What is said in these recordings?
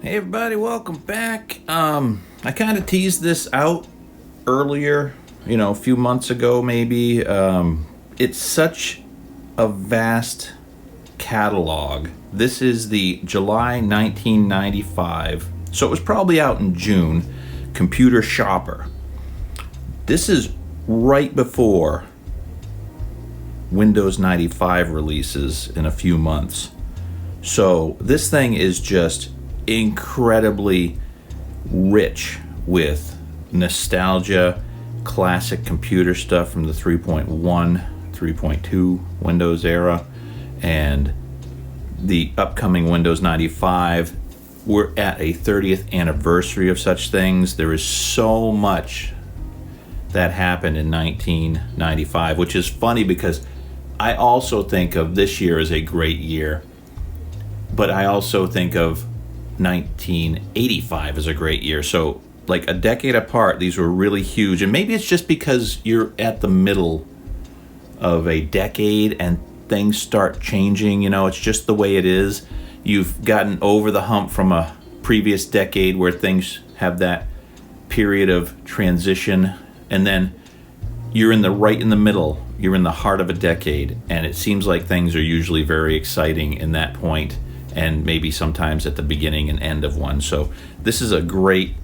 Hey everybody, welcome back. I kind of teased this out earlier, a few months ago maybe. It's such a vast catalog. This is the July 1995, so it was probably out in June, Computer Shopper. This is right before Windows 95 releases in a few months. So this thing is just incredibly rich with nostalgia, classic computer stuff from the 3.1, 3.2 Windows era, and the upcoming Windows 95. We're at a 30th anniversary of such things. There is so much that happened in 1995, which is funny because I also think of this year as a great year, but I also think of 1985 is a great year. So like a decade apart, these were really huge. And maybe it's just because you're at the middle of a decade and things start changing. It's just the way it is. You've gotten over the hump from a previous decade where things have that period of transition, and then you're right in the middle. You're in the heart of a decade, and it seems like things are usually very exciting in that point, and maybe sometimes at the beginning and end of one. So this is a great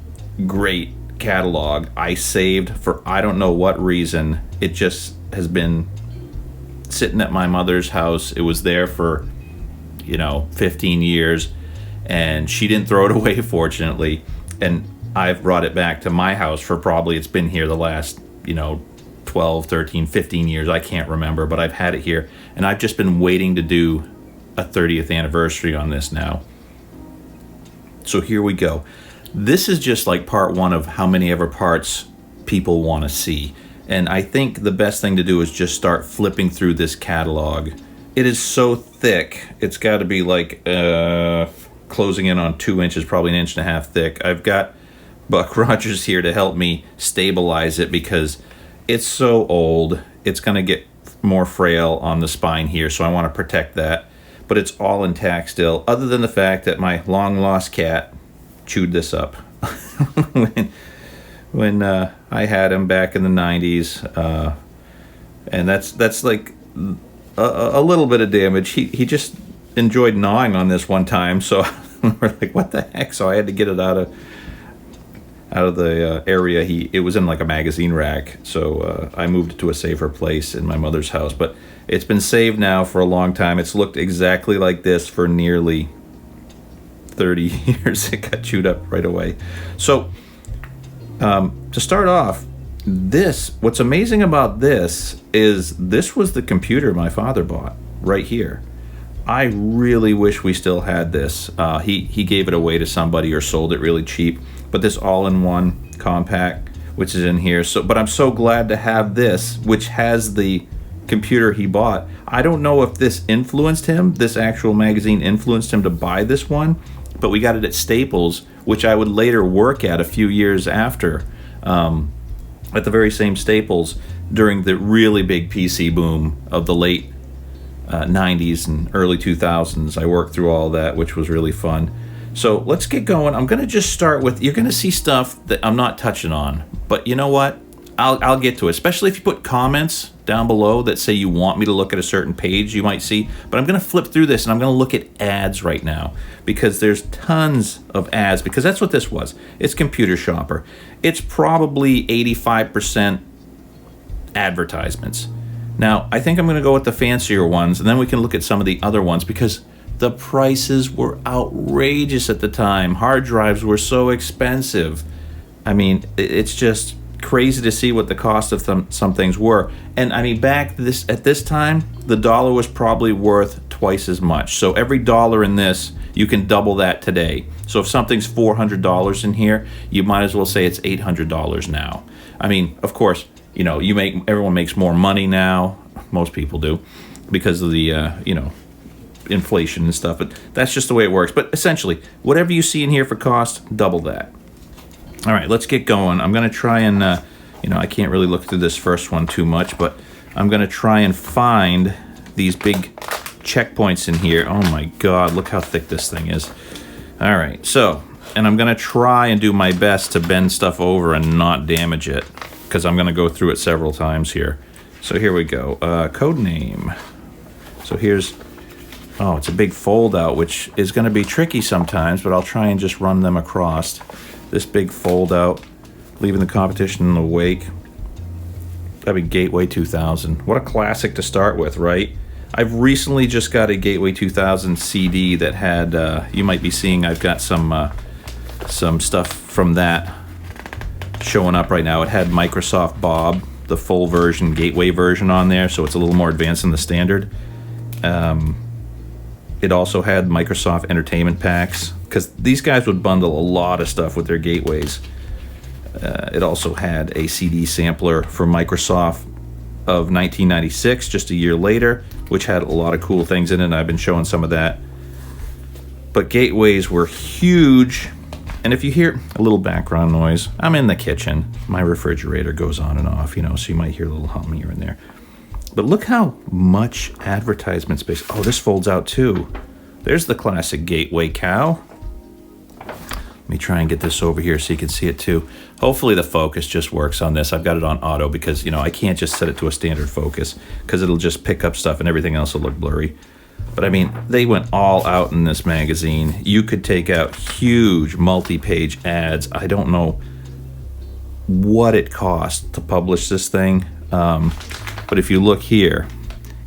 catalog I saved for I don't know what reason. It just has been sitting at my mother's house. It was there for 15 years, and she didn't throw it away, fortunately, and I've brought it back to my house for probably, it's been here the last 12, 13, 15 years. I can't remember, but I've had it here, and I've just been waiting to do a 30th anniversary on this now. So here we go. This is just like part one of how many ever parts people want to see. And I think the best thing to do is just start flipping through this catalog. It is so thick. It's got to be like closing in on 2 inches, probably 1.5 inches thick. I've got Buck Rogers here to help me stabilize it because it's so old. It's going to get more frail on the spine here, so I want to protect that. But it's all intact still, other than the fact that my long-lost cat chewed this up when I had him back in the 90s. And that's like a little bit of damage. He just enjoyed gnawing on this one time, so we're like, what the heck? So I had to get it out of the area. It was in like a magazine rack, so I moved it to a safer place in my mother's house. But it's been saved now for a long time. It's looked exactly like this for nearly 30 years. It got chewed up right away. So to start off, what's amazing about this is this was the computer my father bought right here. I really wish we still had this. He gave it away to somebody or sold it really cheap. But this all-in-one compact, which is in here. But I'm so glad to have this, which has the computer he bought. I don't know if this influenced him, this actual magazine influenced him to buy this one, but we got it at Staples, which I would later work at a few years after, at the very same Staples during the really big PC boom of the late 90s and early 2000s. I worked through all that, which was really fun. So let's get going. I'm going to just start with, you're going to see stuff that I'm not touching on, but you know what? I'll get to it, especially if you put comments down below that say you want me to look at a certain page you might see. But I'm going to flip through this and I'm going to look at ads right now because there's tons of ads, because that's what this was. It's Computer Shopper. It's probably 85% advertisements. Now, I think I'm going to go with the fancier ones, and then we can look at some of the other ones because the prices were outrageous at the time. Hard drives were so expensive. I mean, it's just crazy to see what the cost of some things were. And I mean, at this time, the dollar was probably worth twice as much. So every dollar in this, you can double that today. So if something's $400 in here, you might as well say it's $800 now. I mean, of course, everyone makes more money now. Most people do because of the inflation and stuff, but that's just the way it works. But essentially, whatever you see in here for cost, double that. All right, let's get going. I'm going to try and, I can't really look through this first one too much, but I'm going to try and find these big checkpoints in here. Oh my God, look how thick this thing is. All right, so And I'm going to try and do my best to bend stuff over and not damage it, because I'm going to go through it several times here. So here we go. Code name. So here's, oh, it's a big fold out, which is going to be tricky sometimes, but I'll try and just run them across. This big fold out, leaving the competition in the wake. That'd be Gateway 2000. What a classic to start with, right? I've recently just got a Gateway 2000 CD that had, you might be seeing, I've got some stuff from that showing up right now. It had Microsoft Bob, the full version, Gateway version on there, so it's a little more advanced than the standard. It also had Microsoft Entertainment Packs, because these guys would bundle a lot of stuff with their gateways. It also had a CD sampler for Microsoft of 1996, just a year later, which had a lot of cool things in it, and I've been showing some of that. But gateways were huge, and if you hear a little background noise, I'm in the kitchen. My refrigerator goes on and off, you know, so you might hear a little humming here and there. But look how much advertisement space. Oh, this folds out too. There's the classic Gateway cow. Let me try and get this over here so you can see it too. Hopefully the focus just works on this. I've got it on auto because, you know, I can't just set it to a standard focus because it'll just pick up stuff and everything else will look blurry. But I mean, they went all out in this magazine. You could take out huge multi-page ads. I don't know what it cost to publish this thing. But if you look here,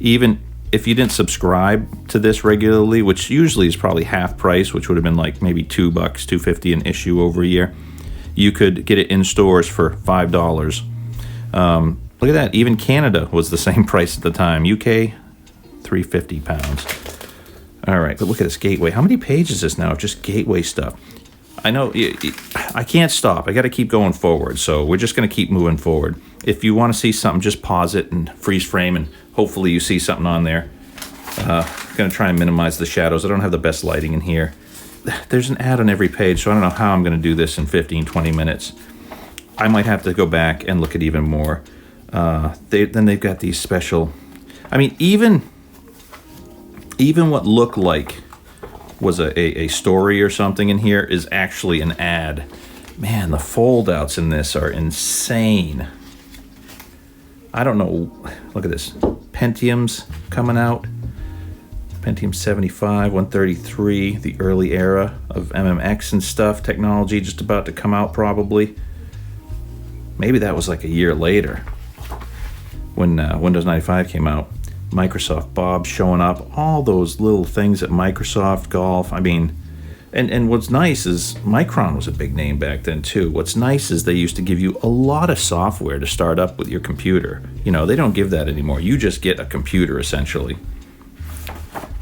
even if you didn't subscribe to this regularly, which usually is probably half price, which would have been like maybe $2, $2.50 an issue over a year, you could get it in stores for $5. Look at that. Even Canada was the same price at the time. UK, £3.50. All right, but look at this Gateway. How many pages is this now of just Gateway stuff? I know I can't stop. I got to keep going forward, so we're just going to keep moving forward. If you want to see something, just pause it and freeze frame, and hopefully you see something on there. I'm going to try and minimize the shadows. I don't have the best lighting in here. There's an ad on every page, so I don't know how I'm going to do this in 15, 20 minutes. I might have to go back and look at even more. Then they've got these special... I mean, even what looked like was a story or something in here is actually an ad. Man, the fold-outs in this are insane. I don't know. Look at this. Pentium's coming out. Pentium 75, 133, the early era of MMX and stuff. Technology just about to come out probably. Maybe that was like a year later when Windows 95 came out. Microsoft Bob showing up. All those little things at Microsoft Golf. I mean, and what's nice is Micron was a big name back then too. What's nice is they used to give you a lot of software to start up with your computer. You know, they don't give that anymore. You just get a computer essentially.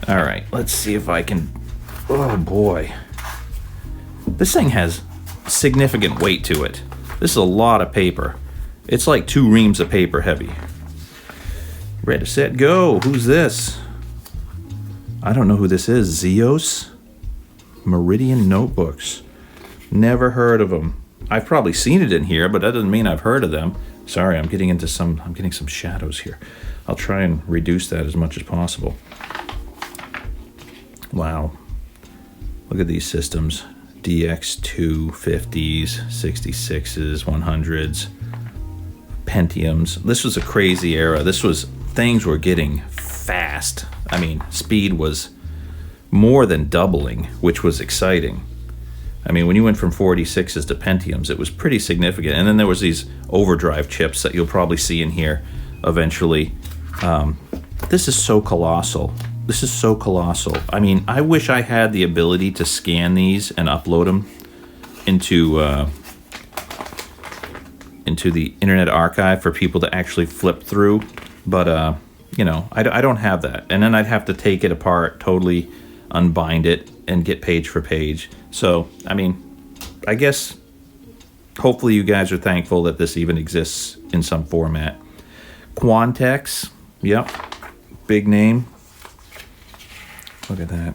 All right, let's see if I can... Oh boy. This thing has significant weight to it. This is a lot of paper. It's like 2 reams of paper heavy. Ready, set, go. Who's this? I don't know who this is. Zeos? Meridian Notebooks. Never heard of them. I've probably seen it in here, but that doesn't mean I've heard of them. Sorry, I'm getting some shadows here. I'll try and reduce that as much as possible. Wow. Look at these systems. DX250s, 66s, 100s, Pentiums. This was a crazy era. Things were getting fast. I mean, speed was more than doubling, which was exciting. I mean, when you went from 46s to Pentiums, it was pretty significant. And then there was these overdrive chips that you'll probably see in here eventually. This is so colossal. This is so colossal. I mean, I wish I had the ability to scan these and upload them into the Internet Archive for people to actually flip through. But, you know, I don't have that. And then I'd have to take it apart, totally unbind it, and get page for page. So, I mean, I guess hopefully you guys are thankful that this even exists in some format. Quantex, yep, big name. Look at that.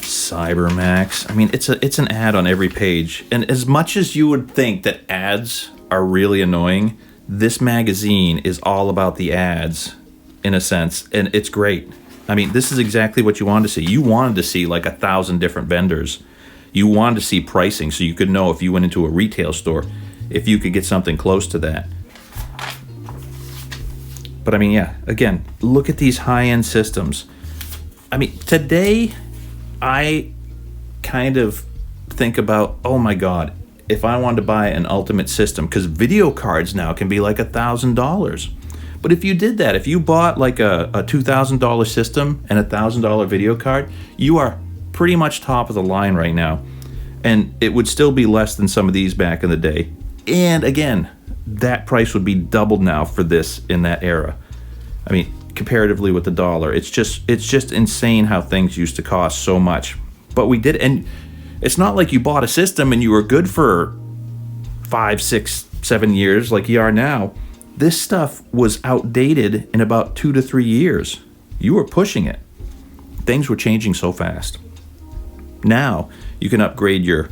Cybermax. I mean, it's an ad on every page. And as much as you would think that ads are really annoying, this magazine is all about the ads in a sense, and it's great. I mean, this is exactly what you wanted to see. You wanted to see like 1,000 different vendors. You wanted to see pricing so you could know if you went into a retail store, if you could get something close to that. But I mean, yeah, again, look at these high-end systems. I mean, today, I kind of think about, oh my God, if I wanted to buy an ultimate system, because video cards now can be like $1,000. But if you did that, if you bought like a $2,000 system and $1,000 video card, you are pretty much top of the line right now. And it would still be less than some of these back in the day. And again, that price would be doubled now for this in that era. I mean, comparatively with the dollar, it's just insane how things used to cost so much. But we did, and it's not like you bought a system and you were good for 5, 6, 7 years like you are now. This stuff was outdated in about 2 to 3 years. You were pushing it. Things were changing so fast. Now you can upgrade your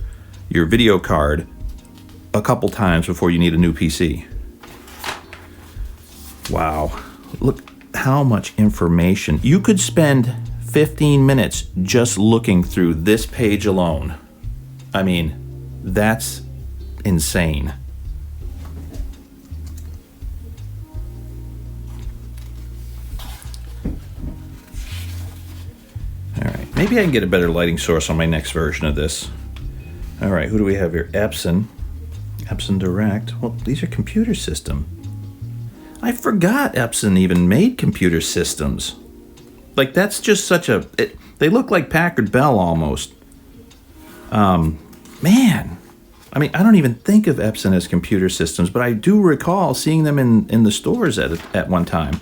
video card a couple times before you need a new PC. Wow. Look how much information. You could spend 15 minutes just looking through this page alone. I mean, that's insane. All right, maybe I can get a better lighting source on my next version of this. All right, who do we have here? Epson Direct. Well, these are computer system. I forgot Epson even made computer systems. Like, that's just such a... they look like Packard Bell almost. Man. I mean, I don't even think of Epson as computer systems, but I do recall seeing them in the stores at one time.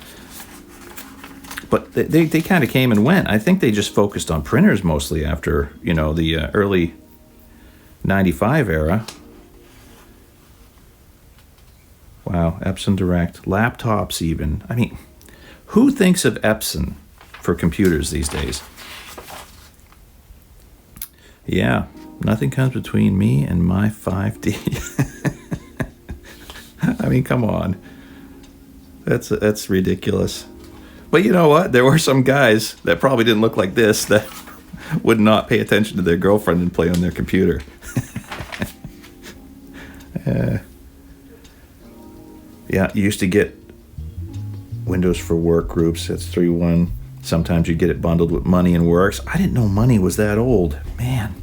But they kind of came and went. I think they just focused on printers mostly after, the early 95 era. Wow, Epson Direct. Laptops even. I mean, who thinks of Epson for computers these days? Yeah, nothing comes between me and my 5D. I mean, come on. That's ridiculous. But you know what? There were some guys that probably didn't look like this that would not pay attention to their girlfriend and play on their computer. Yeah, you used to get Windows for Work groups. That's 3.1. Sometimes you get it bundled with Money and Works. I didn't know Money was that old. Man,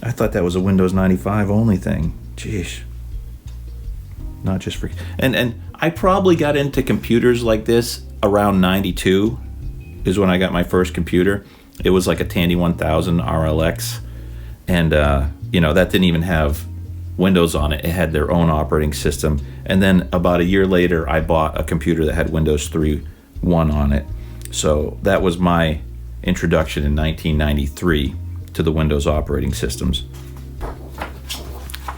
I thought that was a Windows 95 only thing. Jeez. Not just for... And I probably got into computers like this around 92 is when I got my first computer. It was like a Tandy 1000 RLX. And, that didn't even have Windows on it. It had their own operating system. And then about a year later, I bought a computer that had Windows 3.1 on it. So that was my introduction in 1993 to the Windows operating systems.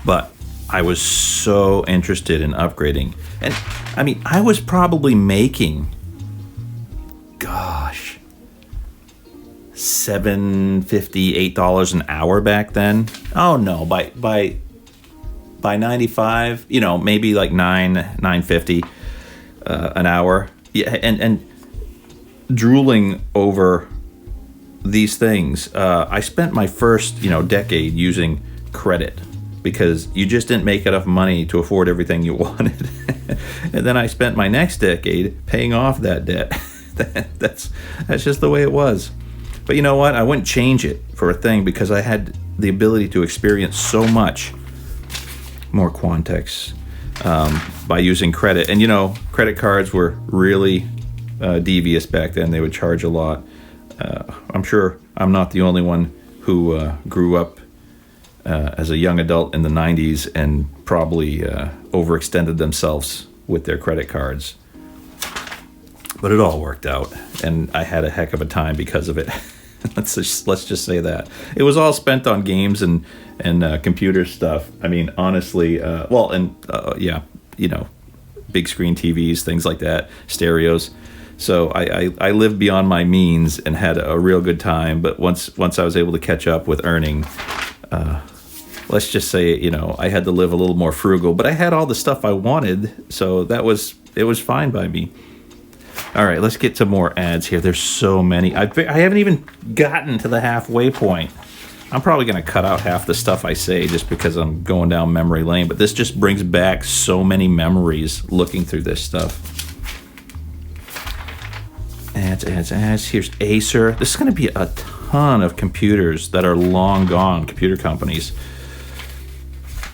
But I was so interested in upgrading. And I mean, I was probably making, gosh, $7.50, $8 an hour back then. Oh no, by 95, maybe like $9.50 an hour. Yeah, and drooling over these things. I spent my first, decade using credit because you just didn't make enough money to afford everything you wanted. And then I spent my next decade paying off that debt. That's just the way it was. But you know what? I wouldn't change it for a thing because I had the ability to experience so much more Quantex by using credit. And credit cards were really devious back then. They would charge a lot. I'm sure I'm not the only one who grew up as a young adult in the 90s and probably overextended themselves with their credit cards. But it all worked out, and I had a heck of a time because of it. Let's just say that. It was all spent on games and computer stuff. I mean, honestly, big screen TVs, things like that, stereos. So I lived beyond my means and had a real good time. But once I was able to catch up with earning, let's just say, I had to live a little more frugal. But I had all the stuff I wanted, so it was fine by me. All right, let's get to more ads here. There's so many. I haven't even gotten to the halfway point. I'm probably going to cut out half the stuff I say just because I'm going down memory lane, but this just brings back so many memories looking through this stuff. Ads. Here's Acer. This is going to be a ton of computers that are long gone, computer companies.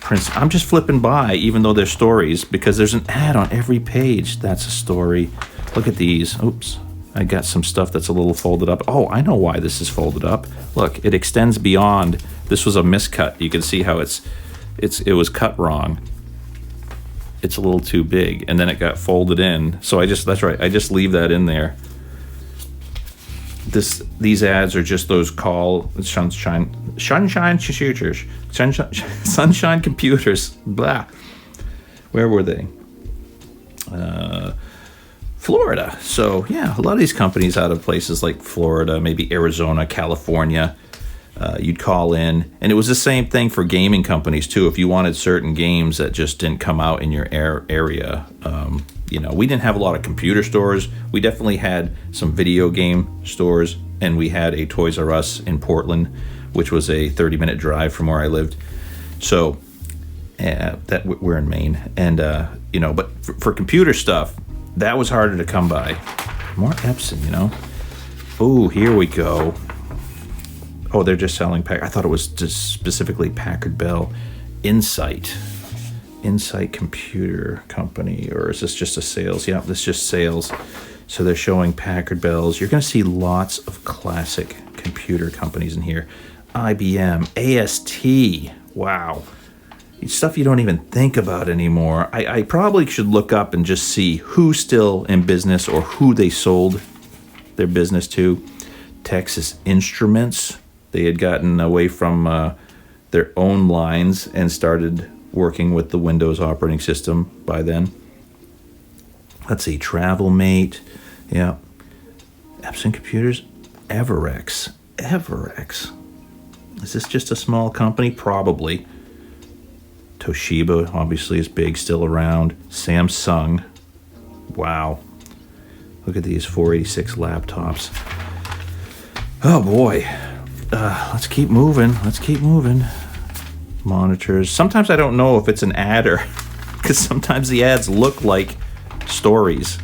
I'm just flipping by, even though they're stories, because there's an ad on every page. That's a story. Look at these. Oops. I got some stuff that's a little folded up. Oh, I know why this is folded up. Look, it extends beyond. This was a miscut. You can see how it was cut wrong. It's a little too big, and then it got folded in. So that's right. I just leave that in there. These ads are just those sunshine computers. Blah. Where were they? Florida. So yeah, a lot of these companies out of places like Florida, maybe Arizona, California, you'd call in, and it was the same thing for gaming companies too. If you wanted certain games that just didn't come out in your area, we didn't have a lot of computer stores. We definitely had some video game stores, and we had a Toys R Us in Portland, which was a 30-minute drive from where I lived. So that we're in Maine, and but for computer stuff, that was harder to come by. More Epson, Oh, here we go. Oh, they're just selling I thought it was just specifically Packard Bell. Insight Computer Company, or is this just a sales? Yeah, this is just sales. So they're showing Packard Bells. You're going to see lots of classic computer companies in here. IBM, AST. Wow. Stuff you don't even think about anymore. I probably should look up and just see who's still in business or who they sold their business to. Texas Instruments. They had gotten away from their own lines and started working with the Windows operating system by then. Let's see, TravelMate. Yeah. Epson Computers. Everex. Is this just a small company? Probably. Toshiba obviously is big, still around. Samsung. Wow. Look at these 486 laptops. Oh boy. Let's keep moving. Monitors. Sometimes I don't know if it's an ad or because sometimes the ads look like stories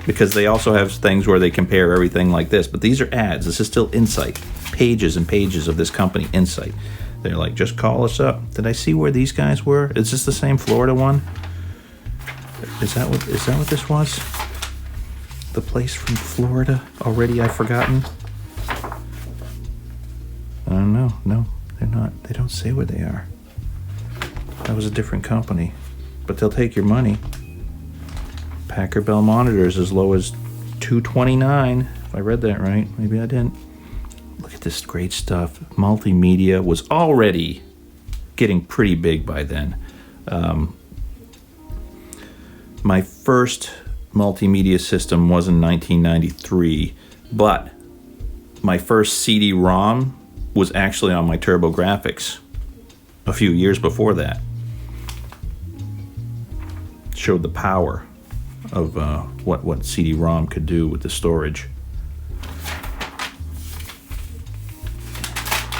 because they also have things where they compare everything like this. But these are ads. This is still Insight. Pages and pages of this company, Insight. They're like, just call us up. Did I see where these guys were? Is this the same Florida one? Is that what this was? The place from Florida? Already I've forgotten? I don't know. No, they're not. They don't say where they are. That was a different company. But they'll take your money. Packard Bell monitors as low as $229. If I read that right. Maybe I didn't. Look at this great stuff. Multimedia was already getting pretty big by then. My first multimedia system was in 1993, but my first CD-ROM was actually on my TurboGrafx a few years before that. Showed the power of what CD-ROM could do with the storage.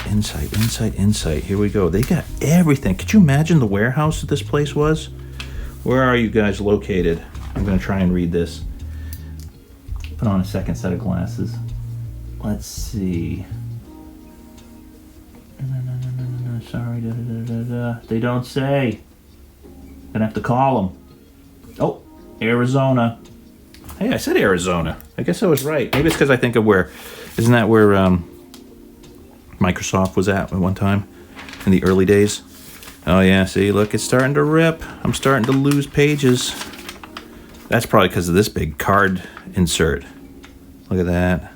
Insight. Here we go. They got everything. Could you imagine the warehouse that this place was? Where are you guys located? I'm going to try and read this. Put on a second set of glasses. Let's see. No, sorry. They don't say. Gonna have to call them. Oh, Arizona. Hey, I said Arizona. I guess I was right. Maybe it's because I think of where. Isn't that where Microsoft was at one time in the early days? Oh yeah, see, look, it's starting to rip. I'm starting to lose pages. That's probably because of this big card insert. Look at that.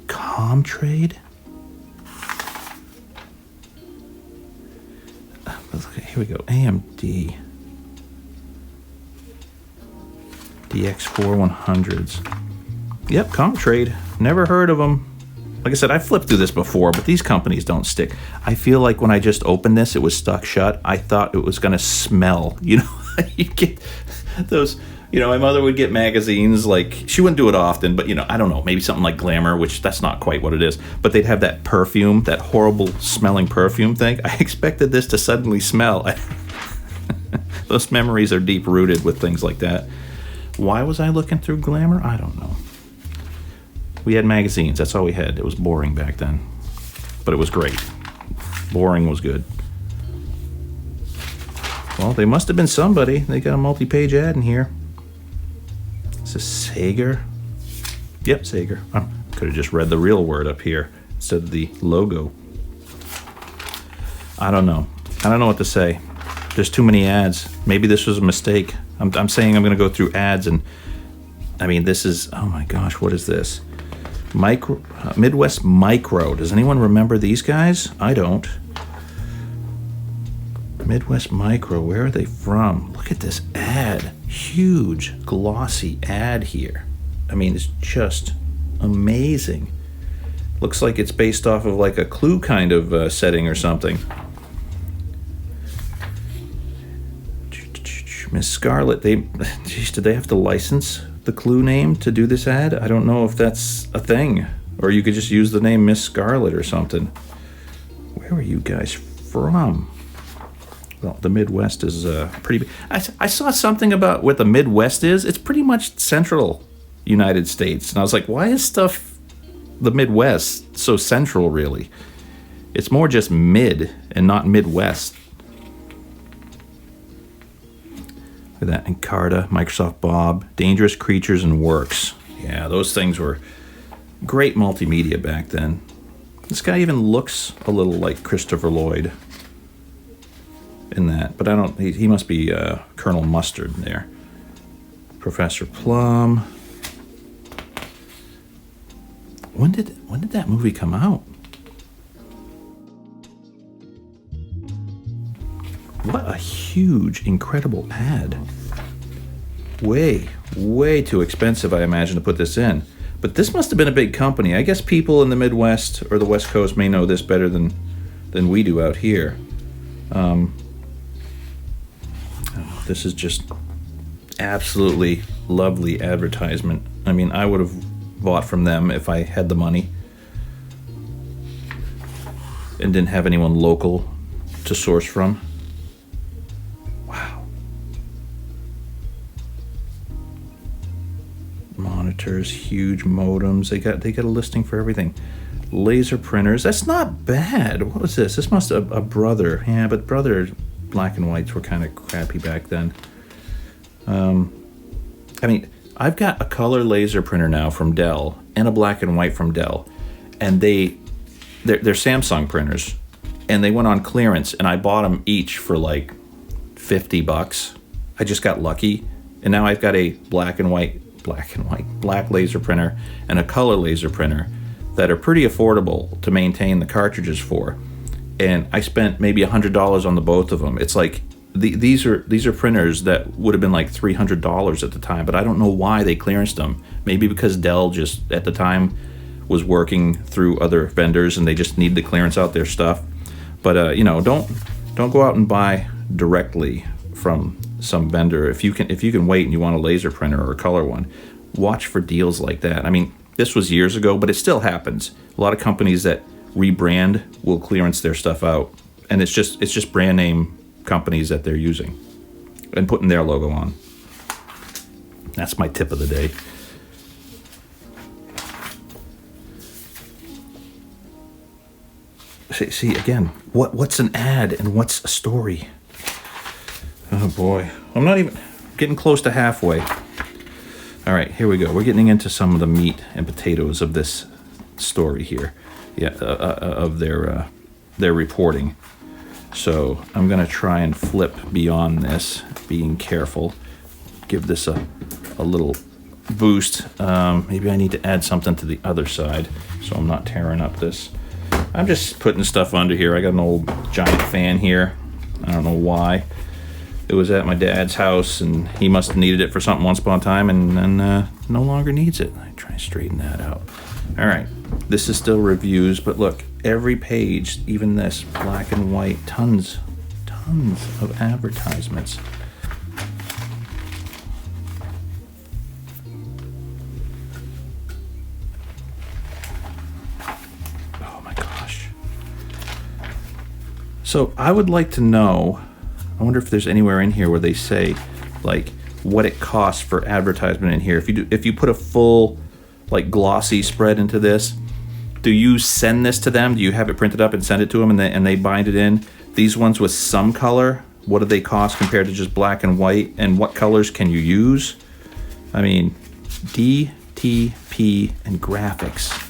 Comtrade? Here we go. AMD. DX4 100s. Yep, Comtrade. Never heard of them. Like I said, I flipped through this before, but these companies don't stick. I feel like when I just opened this, it was stuck shut. I thought it was going to smell. You know, you get those You know, my mother would get magazines, like, she wouldn't do it often, but, you know, I don't know, maybe something like Glamour, which that's not quite what it is, but they'd have that perfume, that horrible smelling perfume thing. I expected this to suddenly smell. Those memories are deep rooted with things like that. Why was I looking through Glamour? I don't know. We had magazines, that's all we had. It was boring back then, but it was great. Boring was good. Well, they must have been somebody. They got a multi-page ad in here. Is this Sager? Yep, Sager. I could have just read the real word up here instead of the logo. I don't know. I don't know what to say. There's too many ads. Maybe this was a mistake. I'm saying I'm going to go through ads, and I mean, this is, oh my gosh, what is this? Midwest Micro. Does anyone remember these guys? I don't. Midwest Micro, where are they from? Look at this ad. Huge, glossy ad here. I mean, it's just amazing. Looks like it's based off of like a Clue kind of setting or something. Miss Scarlett, geez, did they have to license the Clue name to do this ad? I don't know if that's a thing. Or you could just use the name Miss Scarlett or something. Where are you guys from? Well, the Midwest is pretty big. I saw something about what the Midwest is. It's pretty much central United States. And I was like, why is stuff the Midwest so central, really? It's more just mid and not Midwest. Look at that. Encarta, Microsoft Bob, Dangerous Creatures and Works. Yeah, those things were great multimedia back then. This guy even looks a little like Christopher Lloyd in that, but I don't. He must be Colonel Mustard there. Professor Plum. When did that movie come out? What a huge, incredible ad. Way too expensive, I imagine, to put this in. But this must have been a big company. I guess people in the Midwest or the West Coast may know this better than we do out here. This is just absolutely lovely advertisement. I mean, I would have bought from them if I had the money and didn't have anyone local to source from. Wow. Monitors, huge modems. They got a listing for everything. Laser printers. That's not bad. What was this? This must have a Brother. Yeah, but Brother black and whites were kind of crappy back then. I mean, I've got a color laser printer now from Dell and a black and white from Dell, and they're Samsung printers, and they went on clearance, and I bought them each for like $50. I just got lucky, and now I've got a black laser printer and a color laser printer that are pretty affordable to maintain the cartridges for. And I spent maybe $100 on the both of them. It's like these are printers that would have been like $300 at the time, but I don't know why they clearanced them. Maybe because Dell just at the time was working through other vendors and they just needed to clearance out their stuff. But don't go out and buy directly from some vendor. If you can wait and you want a laser printer or a color one, watch for deals like that. I mean, this was years ago, but it still happens. A lot of companies that rebrand will clearance their stuff out, and it's just brand name companies that they're using and putting their logo on. That's my tip of the day. See again, what's an ad and what's a story? Oh boy, I'm not even getting close to halfway. All right, here we go. We're getting into some of the meat and potatoes of this story here. Yeah, of their reporting. So I'm gonna try and flip beyond this, being careful. Give this a little boost. Maybe I need to add something to the other side so I'm not tearing up this. I'm just putting stuff under here. I got an old giant fan here. I don't know why. It was at my dad's house, and he must have needed it for something once upon a time, and no longer needs it. I try and straighten that out. All right, this is still reviews, but look, every page, even this, black and white, tons of advertisements. So I would like to know, I wonder if there's anywhere in here where they say, like, what it costs for advertisement in here. If you put a full, like, glossy spread into this, do you send this to them? Do you have it printed up and send it to them and they bind it in? These ones with some color, what do they cost compared to just black and white? And what colors can you use? I mean, DTP and graphics.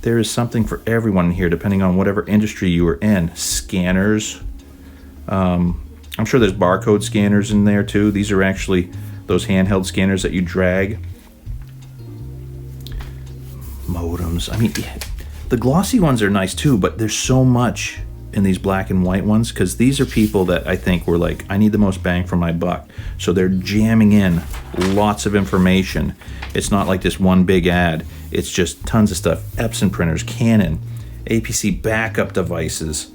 There is something for everyone here, depending on whatever industry you are in. Scanners. I'm sure there's barcode scanners in there too. These are actually those handheld scanners that you drag. Modems. I mean, the glossy ones are nice too, but there's so much in these black and white ones because these are people that I think were like, I need the most bang for my buck. So they're jamming in lots of information. It's not like this one big ad. It's just tons of stuff. Epson printers, Canon, APC backup devices,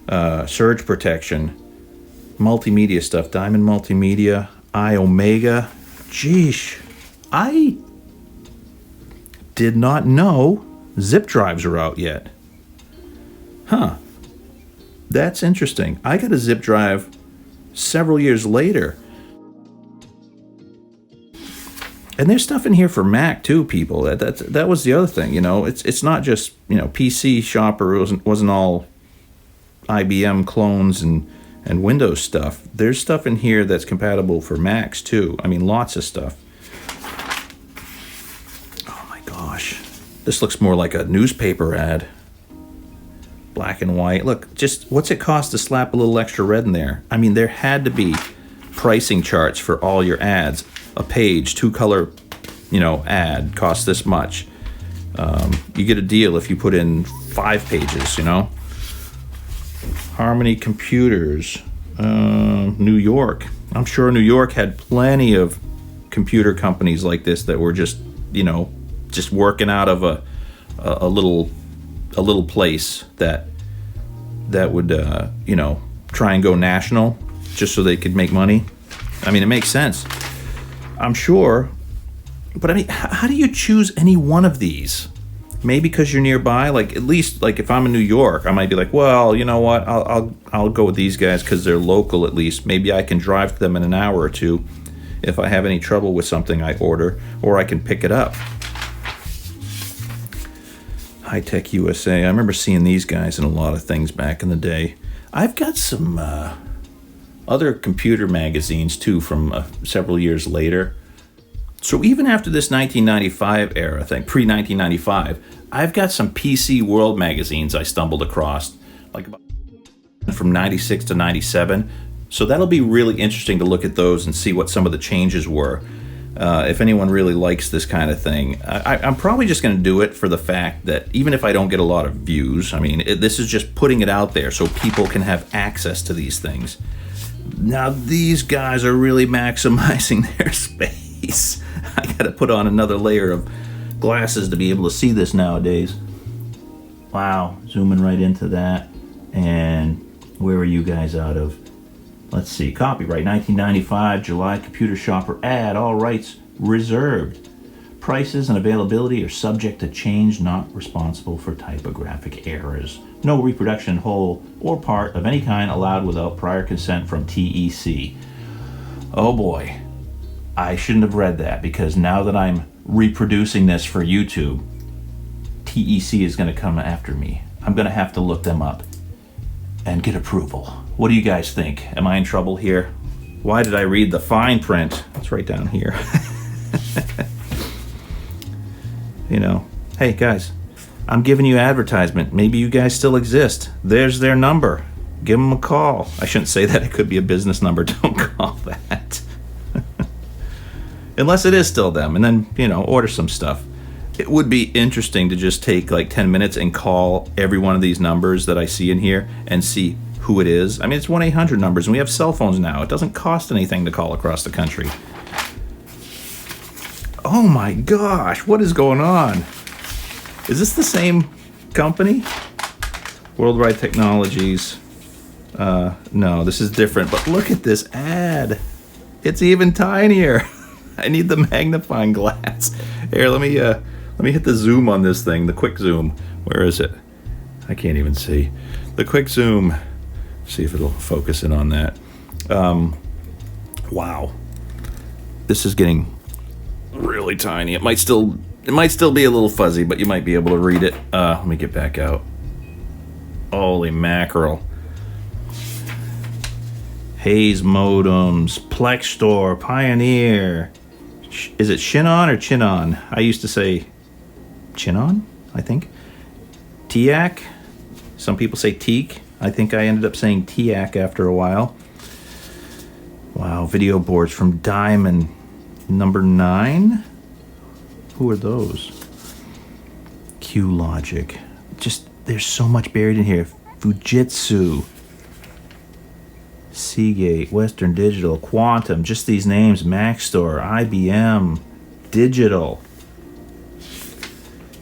surge protection, multimedia stuff, Diamond Multimedia, iOmega. Geesh, I did not know zip drives are out yet. Huh. That's interesting. I got a zip drive several years later. And there's stuff in here for Mac too, people. That was the other thing, you know. It's not just, you know, PC shopper wasn't all IBM clones and Windows stuff. There's stuff in here that's compatible for Macs too. I mean, lots of stuff. Oh my gosh. This looks more like a newspaper ad. Black and white. Look, just what's it cost to slap a little extra red in there? I mean, there had to be pricing charts for all your ads. A page, 2-color, you know, ad costs this much. You get a deal if you put in 5 pages, you know. Harmony Computers, New York. I'm sure New York had plenty of computer companies like this that were just, you know, just working out of a little place that would you know, try and go national just so they could make money. I mean, it makes sense, I'm sure, but I mean, how do you choose any one of these? Maybe because you're nearby. Like, at least, like, if I'm in New York, I might be like, well, you know what, I'll go with these guys because they're local. At least maybe I can drive to them in an hour or two if I have any trouble with something I order, or I can pick it up. High Tech USA. I remember seeing these guys in a lot of things back in the day. I've got some other computer magazines too from several years later. So even after this 1995 era thing, pre-1995, I've got some PC World magazines I stumbled across, like from 96 to 97. So that'll be really interesting to look at those and see what some of the changes were. If anyone really likes this kind of thing, I'm probably just going to do it for the fact that even if I don't get a lot of views, I mean, this is just putting it out there so people can have access to these things. Now, these guys are really maximizing their space. I got to put on another layer of glasses to be able to see this nowadays. Wow, zooming right into that. And where are you guys out of? Let's see, copyright 1995, July Computer Shopper ad, all rights reserved. Prices and availability are subject to change, not responsible for typographic errors. No reproduction in whole or part of any kind allowed without prior consent from TEC. Oh boy, I shouldn't have read that because now that I'm reproducing this for YouTube, TEC is going to come after me. I'm going to have to look them up and get approval. What do you guys think? Am I in trouble here? Why did I read the fine print? It's right down here. You know, hey guys, I'm giving you advertisement. Maybe you guys still exist. There's their number. Give them a call. I shouldn't say that. It could be a business number. Don't call that. Unless it is still them. And then, you know, order some stuff. It would be interesting to just take like 10 minutes and call every one of these numbers that I see in here and see who it is. I mean, it's 1-800 numbers, and we have cell phones now. It doesn't cost anything to call across the country. Oh my gosh, what is going on? Is this the same company? Worldwide Technologies. No, this is different, but look at this ad. It's even tinier. I need the magnifying glass. Here, let me hit the zoom on this thing, the quick zoom. Where is it? I can't even see. The quick zoom. See if it'll focus in on that. Wow. This is getting really tiny. It might still be a little fuzzy, but you might be able to read it. Let me get back out. Holy mackerel. Hayes Modems, Plex Store, Pioneer. Is it Chinon or Chinon? I used to say Chinon, I think. TIAC. Some people say Teak. I think I ended up saying TIAC after a while. Wow, video boards from Diamond. Number 9. Who are those? Q-Logic. Just, there's so much buried in here. Fujitsu. Seagate, Western Digital, Quantum, just these names, Maxtor, IBM, Digital.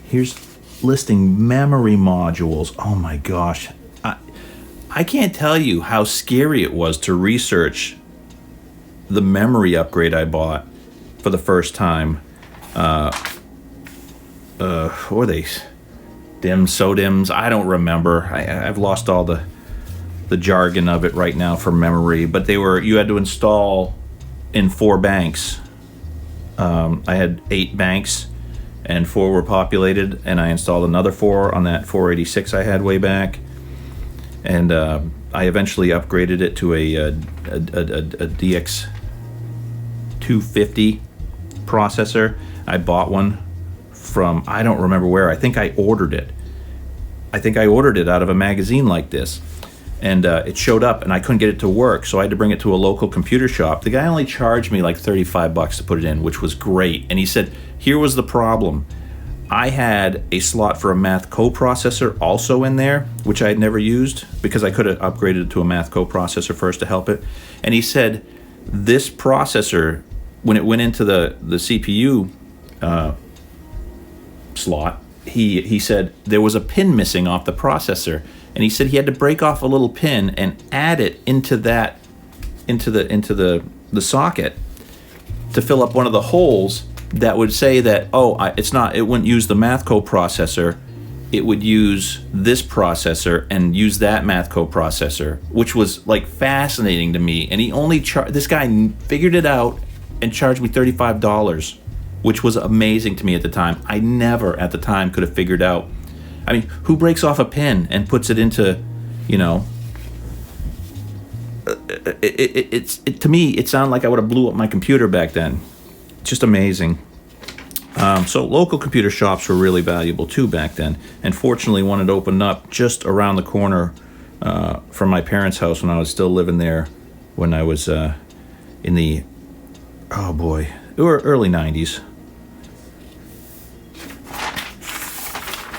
Here's listing memory modules. Oh my gosh. I can't tell you how scary it was to research the memory upgrade I bought for the first time. What are they? DIMMs, SODIMMs, I don't remember. I've lost all the jargon of it right now for memory, but you had to install in 4 banks. I had 8 banks and 4 were populated, and I installed another 4 on that 486 I had way back, and I eventually upgraded it to a DX 250 processor. I bought one from, I don't remember where. I think I ordered it out of a magazine like this. And it showed up, and I couldn't get it to work, so I had to bring it to a local computer shop. The guy only charged me like $35 to put it in, which was great. And he said, here was the problem. I had a slot for a Math coprocessor also in there, which I had never used, because I could have upgraded it to a Math coprocessor first to help it. And he said, this processor, when it went into the CPU slot, he said there was a pin missing off the processor. And he said he had to break off a little pin and add it into the socket to fill up one of the holes that would say that, it wouldn't use the Math coprocessor, it would use this processor and use that Math coprocessor, which was like fascinating to me. And he only this guy figured it out and charged me $35, which was amazing to me at the time. I never at the time could have figured out. I mean, who breaks off a pin and puts it into, to me, it sounded like I would have blew up my computer back then. Just amazing. So local computer shops were really valuable too back then. And fortunately, one had opened up just around the corner from my parents' house when I was still living there, when I was in the, early 90s.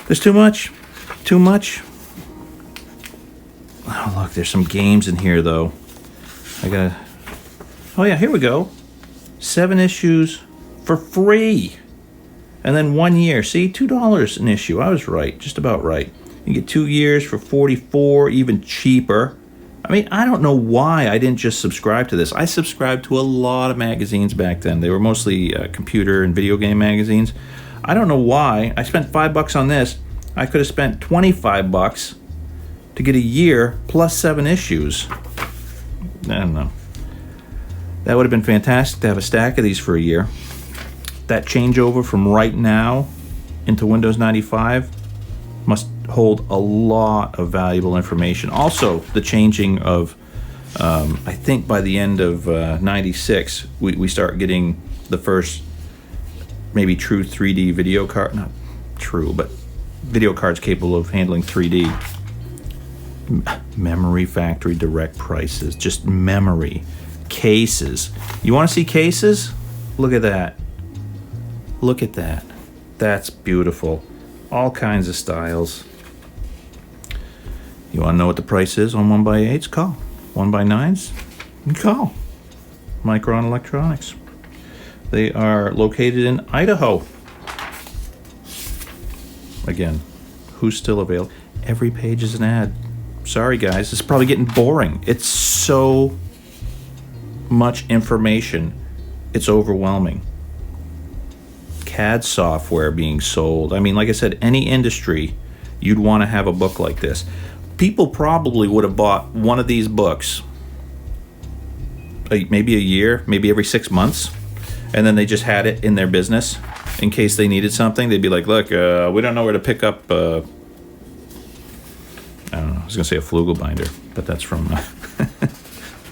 There's too much? Too much? Oh, look, there's some games in here, though. Oh, yeah, here we go. 7 issues for free. And then 1 year. See, $2 an issue. I was right, just about right. You get 2 years for $44, even cheaper. I mean, I don't know why I didn't just subscribe to this. I subscribed to a lot of magazines back then. They were mostly computer and video game magazines. I don't know why. I spent $5 on this. I could have spent $25 to get a year plus 7 issues. I don't know. That would have been fantastic to have a stack of these for a year. That changeover from right now into Windows 95 must hold a lot of valuable information. Also, the changing of, I think by the end of 96, we start getting the first maybe true 3D video card, not true, but video cards capable of handling 3D. Memory factory direct prices, just memory. Cases. You want to see cases? Look at that. Look at that. That's beautiful. All kinds of styles. You want to know what the price is on 1x8s? Call. 1x9s? You call. Micron Electronics. They are located in Idaho. Again, who's still available? Every page is an ad. Sorry, guys. It's probably getting boring. It's so much information. It's overwhelming. CAD software being sold. I mean, like I said, any industry, you'd want to have a book like this. people probably would have bought one of these books maybe a year, maybe every 6 months, and then they just had it in their business in case they needed something. They'd be like, look, we don't know where to pick up, I don't know, I was going to say a Flugel binder, but that's from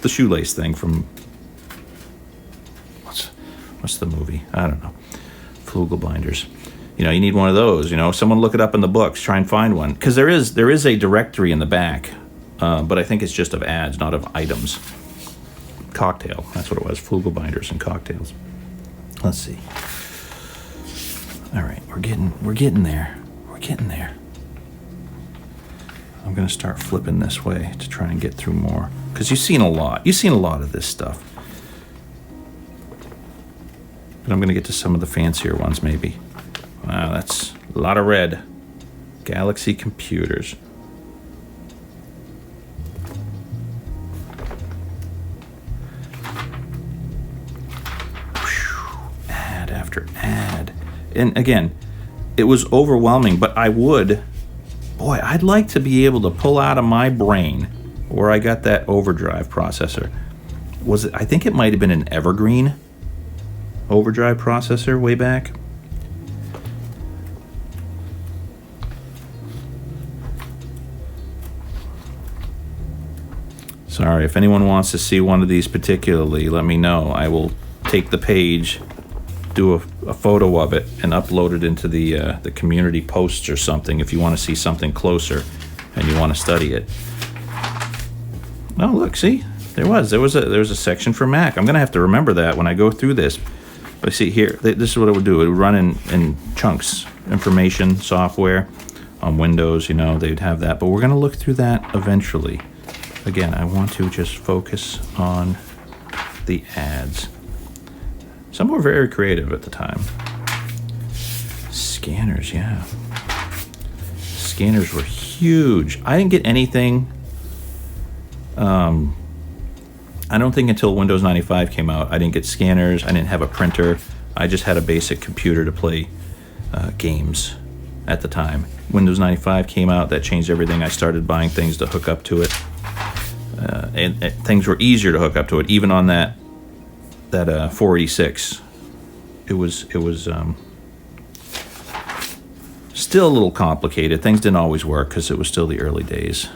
the shoelace thing from, what's the movie? I don't know. Flugel binders. You know, you need one of those. You know, someone look it up in the books. Try and find one, because there is a directory in the back, but I think it's just of ads, not of items. Cocktail. That's what it was. Flugel binders and cocktails. Let's see. All right, we're getting there. We're getting there. I'm gonna start flipping this way to try and get through more, because you've seen a lot. You've seen a lot of this stuff. But I'm gonna get to some of the fancier ones, maybe. Wow, that's a lot of red. Galaxy Computers. Whew, ad after ad. And again, it was overwhelming, but I'd like to be able to pull out of my brain where I got that overdrive processor. I think it might have been an Evergreen overdrive processor way back. Sorry, if anyone wants to see one of these particularly, let me know. I will take the page, do a photo of it, and upload it into the community posts or something if you want to see something closer and you want to study it. Oh, look, see? There was a section for Mac. I'm going to have to remember that when I go through this. But see here, this is what it would do. It would run in chunks, information, software. On Windows, you know, they'd have that. But we're going to look through that eventually. Again, I want to just focus on the ads. Some were very creative at the time. Scanners, yeah. Scanners were huge. I didn't get anything. I don't think until Windows 95 came out, I didn't get scanners. I didn't have a printer. I just had a basic computer to play games at the time. Windows 95 came out. That changed everything. I started buying things to hook up to it. And things were easier to hook up to it, even on that 486. It was still a little complicated. Things didn't always work because it was still the early days.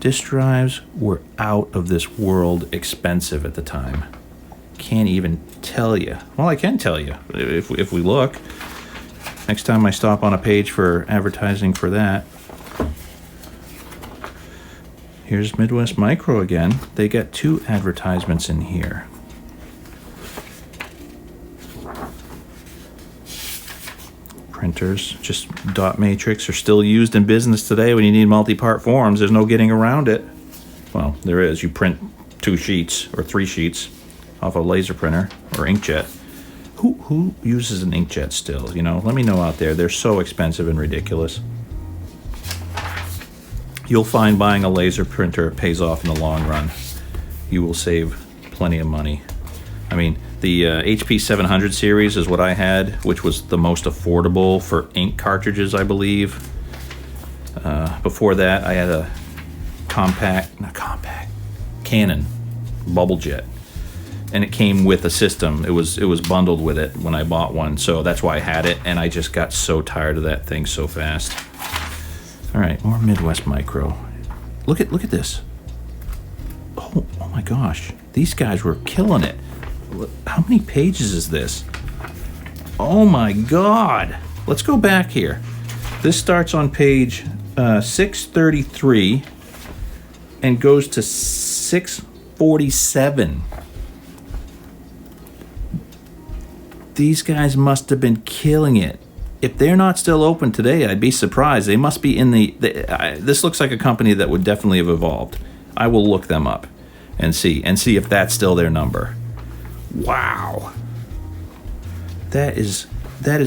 Disk drives were out of this world expensive at the time. Can't even tell you. Well, I can tell you if we look. Next time I stop on a page for advertising for that. Here's Midwest Micro again. They got 2 advertisements in here. Printers, just dot matrix, are still used in business today when you need multi-part forms. There's no getting around it. Well, there is. You print 2 sheets or 3 sheets off a laser printer or inkjet. Who uses an inkjet still? You know, let me know out there. They're so expensive and ridiculous. You'll find buying a laser printer pays off in the long run. You will save plenty of money. I mean, the HP 700 series is what I had, which was the most affordable for ink cartridges, I believe. Before that, I had a Canon bubble jet, and it came with a system. It was bundled with it when I bought one, so that's why I had it, and I just got so tired of that thing so fast. All right, more Midwest Micro. Look at this. Oh my gosh, these guys were killing it. How many pages is this? Oh my God. Let's go back here. This starts on page 633 and goes to 647. These guys must have been killing it. If they're not still open today, I'd be surprised. They must be in this looks like a company that would definitely have evolved. I will look them up and see if that's still their number. Wow. That is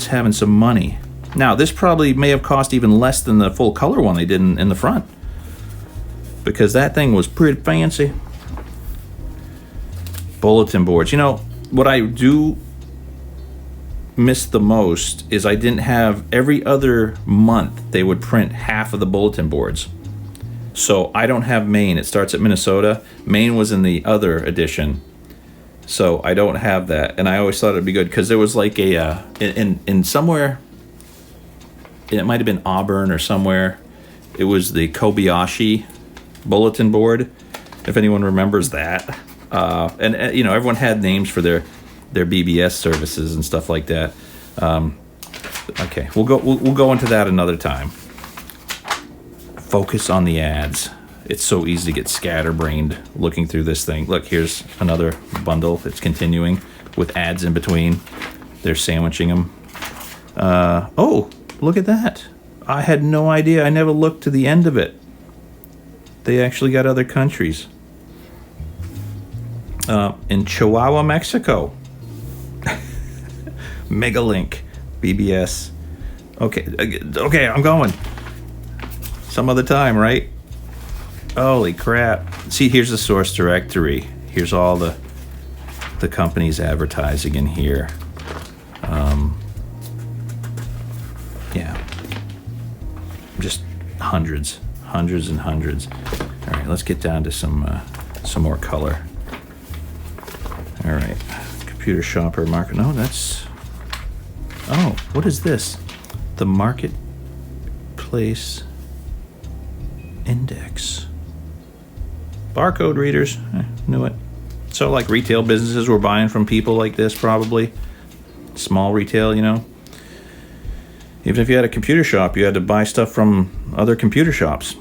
having some money. Now, this probably may have cost even less than the full color one they did in the front, because that thing was pretty fancy. Bulletin boards. You know, what I do missed the most is I didn't have every other month they would print half of the bulletin boards. So I don't have Maine. It starts at Minnesota. Maine was in the other edition. So I don't have that. And I always thought it'd be good because there was like a, in somewhere, it might have been Auburn or somewhere, it was the Kobayashi bulletin board, if anyone remembers that. And you know, everyone had names for their BBS services and stuff like that. Okay, we'll go into that another time. Focus on the ads. It's so easy to get scatterbrained looking through this thing. Look, here's another bundle that's continuing with ads in between. They're sandwiching them. Oh, look at that. I had no idea. I never looked to the end of it. They actually got other countries. In Chihuahua, Mexico. Megalink, BBS. Okay, I'm going. Some other time, right? Holy crap. See, here's the source directory. Here's all the companies advertising in here. Yeah. Just hundreds and hundreds. All right, let's get down to some more color. All right, computer shopper market. No, that's... Oh, what is this? The marketplace index. Barcode readers. Knew it. So like retail businesses were buying from people like this, probably. Small retail, you know. Even if you had a computer shop, you had to buy stuff from other computer shops.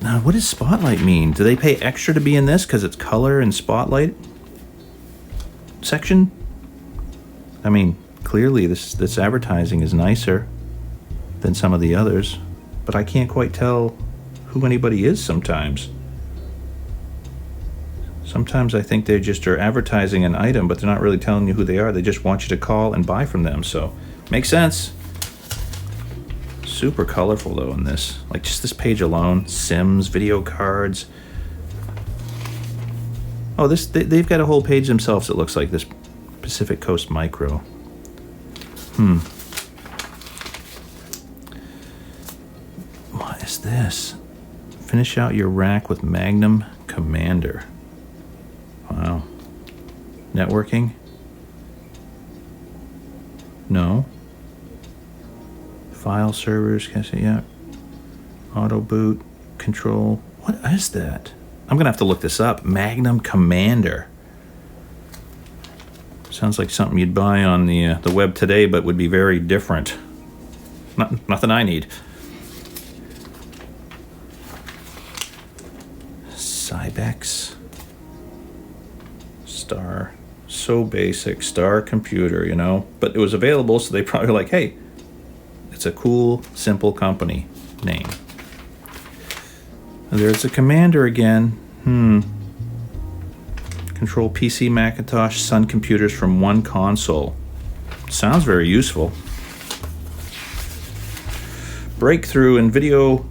Now, what does Spotlight mean? Do they pay extra to be in this because it's color and Spotlight section? I mean, clearly this advertising is nicer than some of the others, but I can't quite tell who anybody is sometimes. Sometimes I think they just are advertising an item, but they're not really telling you who they are. They just want you to call and buy from them, so makes sense. Super colorful though in this. Like just this page alone, Sims, video cards. Oh, they've got a whole page themselves, it looks like, this Pacific Coast Micro. What is this? Finish out your rack with Magnum Commander. Wow. Networking? No. File servers, can I say, yeah. Auto boot, control. What is that? I'm gonna have to look this up. Magnum Commander. Sounds like something you'd buy on the web today, but would be very different. Nothing I need. Cybex. Star. So basic. Star Computer, you know. But it was available, so they probably were like, hey, it's a cool, simple company name. And there's a Commander again. Control PC, Macintosh, Sun computers from one console. Sounds very useful. Breakthrough in video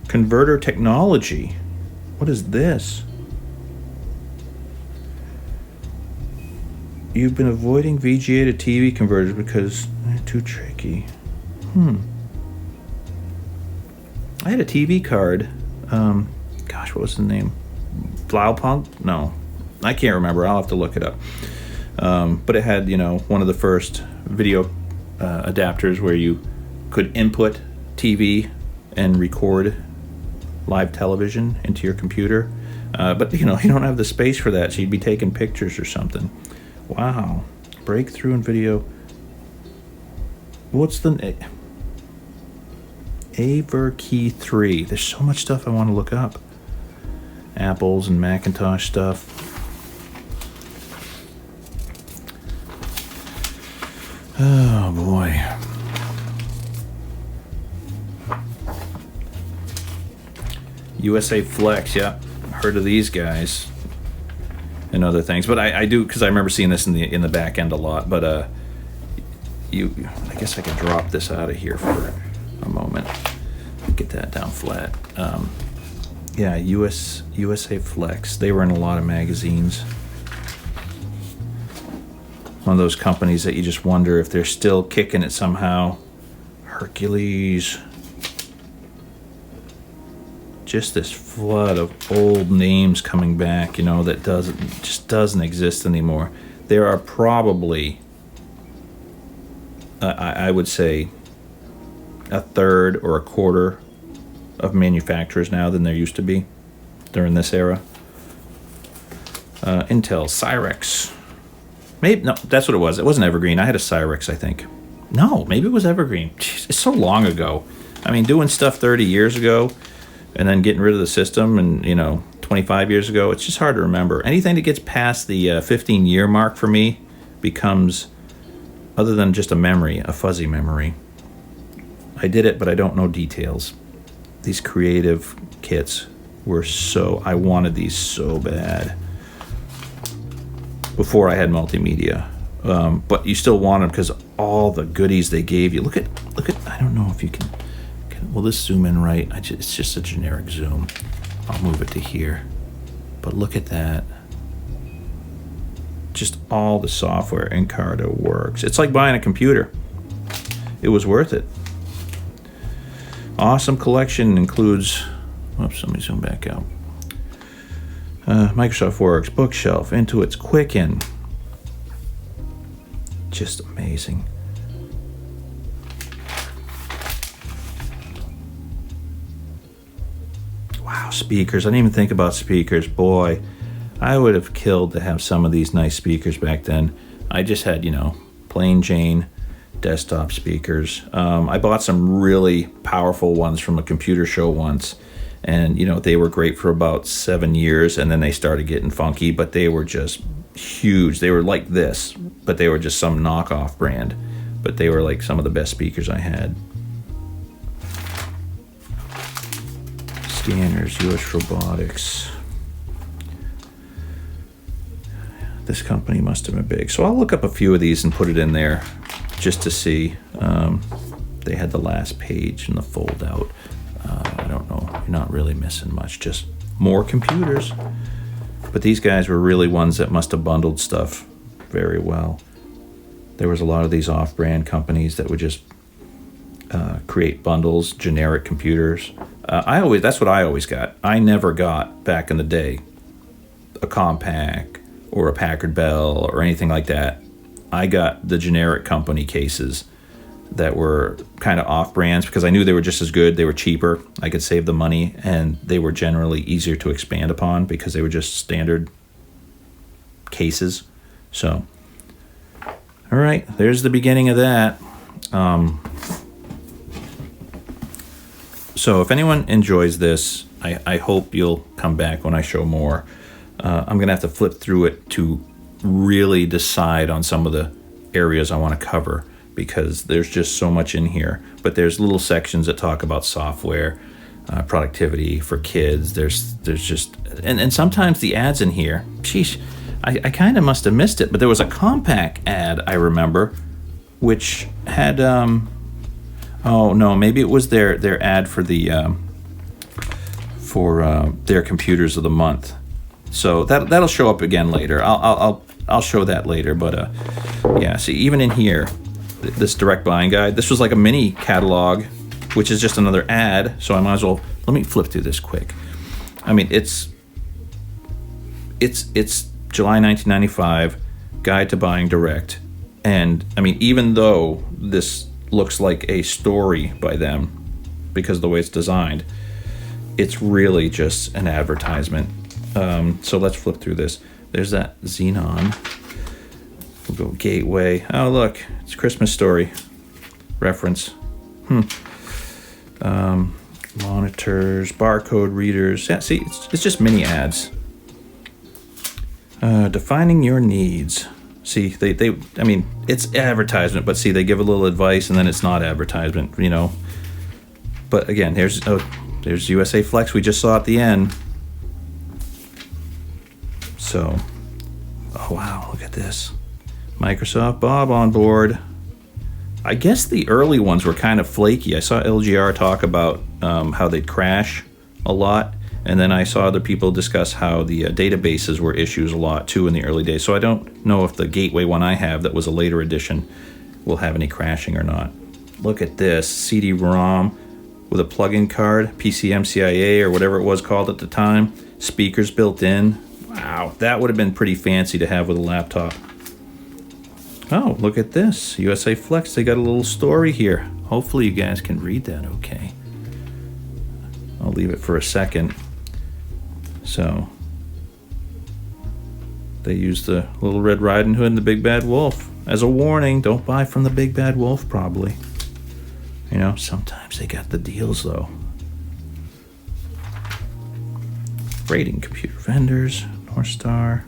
converter technology. What is this? You've been avoiding VGA to TV converters because they're too tricky. I had a TV card. Gosh, what was the name? Blaupunk? No, I can't remember. I'll have to look it up. But it had, you know, one of the first video adapters where you could input TV and record live television into your computer. But, you know, you don't have the space for that, so you'd be taking pictures or something. Wow. Breakthrough in video. What's the... Averkey 3. There's so much stuff I want to look up. Apples and Macintosh stuff. Oh boy. USA Flex, yeah. Heard of these guys and other things. But I do, because I remember seeing this in the back end a lot. But I guess I could drop this out of here for a moment. Get that down flat. Yeah, USA Flex. They were in a lot of magazines. One of those companies that you just wonder if they're still kicking it somehow. Hercules. Just this flood of old names coming back, that doesn't exist anymore. There are probably, I would say, a third or a quarter of manufacturers now than there used to be during this era. Intel, Cyrex. Maybe, no, that's what it was. It wasn't Evergreen. I had a Cyrex, I think. No, maybe it was Evergreen. Jeez, it's so long ago. I mean, doing stuff 30 years ago and then getting rid of the system and, 25 years ago, it's just hard to remember. Anything that gets past the 15-year mark for me becomes, other than just a memory, a fuzzy memory. I did it, but I don't know details. These creative kits were I wanted these so bad before I had multimedia. But you still want them because all the goodies they gave you. Look at, I don't know if you can will this zoom in right? It's just a generic zoom. I'll move it to here. But look at that. Just all the software Encarta works. It's like buying a computer. It was worth it. Awesome collection includes, let me zoom back out. Microsoft Works, Bookshelf, Intuit's Quicken. Just amazing. Wow, speakers. I didn't even think about speakers. Boy, I would have killed to have some of these nice speakers back then. I just had, plain Jane desktop speakers. I bought some really powerful ones from a computer show once. And, they were great for about 7 years, and then they started getting funky, but they were just huge. They were like this, but they were just some knockoff brand. But they were like some of the best speakers I had. Scanners, US Robotics. This company must have been big. So I'll look up a few of these and put it in there just to see. They had the last page in the fold out. I don't know. You're not really missing much. Just more computers. But these guys were really ones that must have bundled stuff very well. There was a lot of these off-brand companies that would just create bundles, generic computers. That's what I always got. I never got, back in the day, a Compaq or a Packard Bell or anything like that. I got the generic company cases that were kind of off-brands because I knew they were just as good. They were cheaper. I could save the money, and they were generally easier to expand upon because they were just standard cases. So, all right, there's the beginning of that. So if anyone enjoys this, I hope you'll come back when I show more. I'm going to have to flip through it to really decide on some of the areas I want to cover because there's just so much in here. But there's little sections that talk about software, productivity for kids. There's just, and sometimes the ads in here, sheesh, I kind of must have missed it, but there was a Compaq ad, I remember, which had, oh no, maybe it was their ad for the, their computers of the month. So that'll show up again later. I'll show that later. But yeah, see, even in here, this direct buying guide, this was like a mini catalog, which is just another ad. So I might as well, let me flip through this quick. I mean, it's July 1995, Guide to Buying Direct. And I mean, even though this looks like a story by them because of the way it's designed, it's really just an advertisement. So let's flip through this. There's that Xenon. We'll go Gateway. Oh, look, it's Christmas Story reference. Monitors, barcode readers. Yeah, see, it's just mini ads. Defining your needs. See, they I mean, it's advertisement, but see, they give a little advice and then it's not advertisement, you know. But again, there's USA Flex we just saw at the end. So, oh wow, look at this. Microsoft Bob on board. I guess the early ones were kind of flaky. I saw LGR talk about how they'd crash a lot, And then I saw other people discuss how the databases were issues a lot too in the early days. So I don't know if the Gateway one I have that was a later edition will have any crashing or not. Look at this, CD-ROM with a plug-in card, PCMCIA or whatever it was called at the time, speakers built in. Wow, that would have been pretty fancy to have with a laptop. Oh, look at this, USA Flex, they got a little story here. Hopefully you guys can read that okay. I'll leave it for a second. So, they use the Little Red Riding Hood and the Big Bad Wolf as a warning. Don't buy from the Big Bad Wolf, probably. You know, sometimes they got the deals, though. Rating computer vendors, North Star.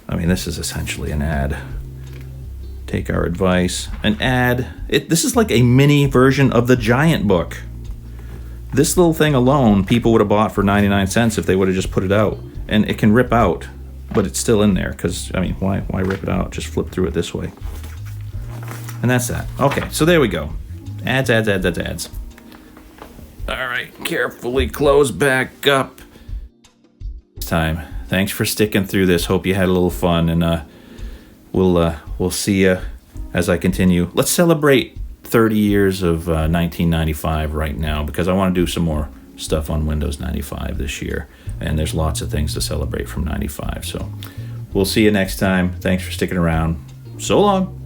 I mean, this is essentially an ad. Take our advice. An ad. This is like a mini version of the Giant book. This little thing alone, people would have bought for 99 cents if they would have just put it out. And it can rip out, but it's still in there. Because, I mean, why rip it out? Just flip through it this way. And that's that. Okay, so there we go. Ads. All right, carefully close back up. Next time. Thanks for sticking through this. Hope you had a little fun, and we'll see you as I continue. Let's celebrate 30 years of 1995 right now, because I want to do some more stuff on Windows 95 this year, and there's lots of things to celebrate from 95. So we'll see you next time. Thanks for sticking around. So long.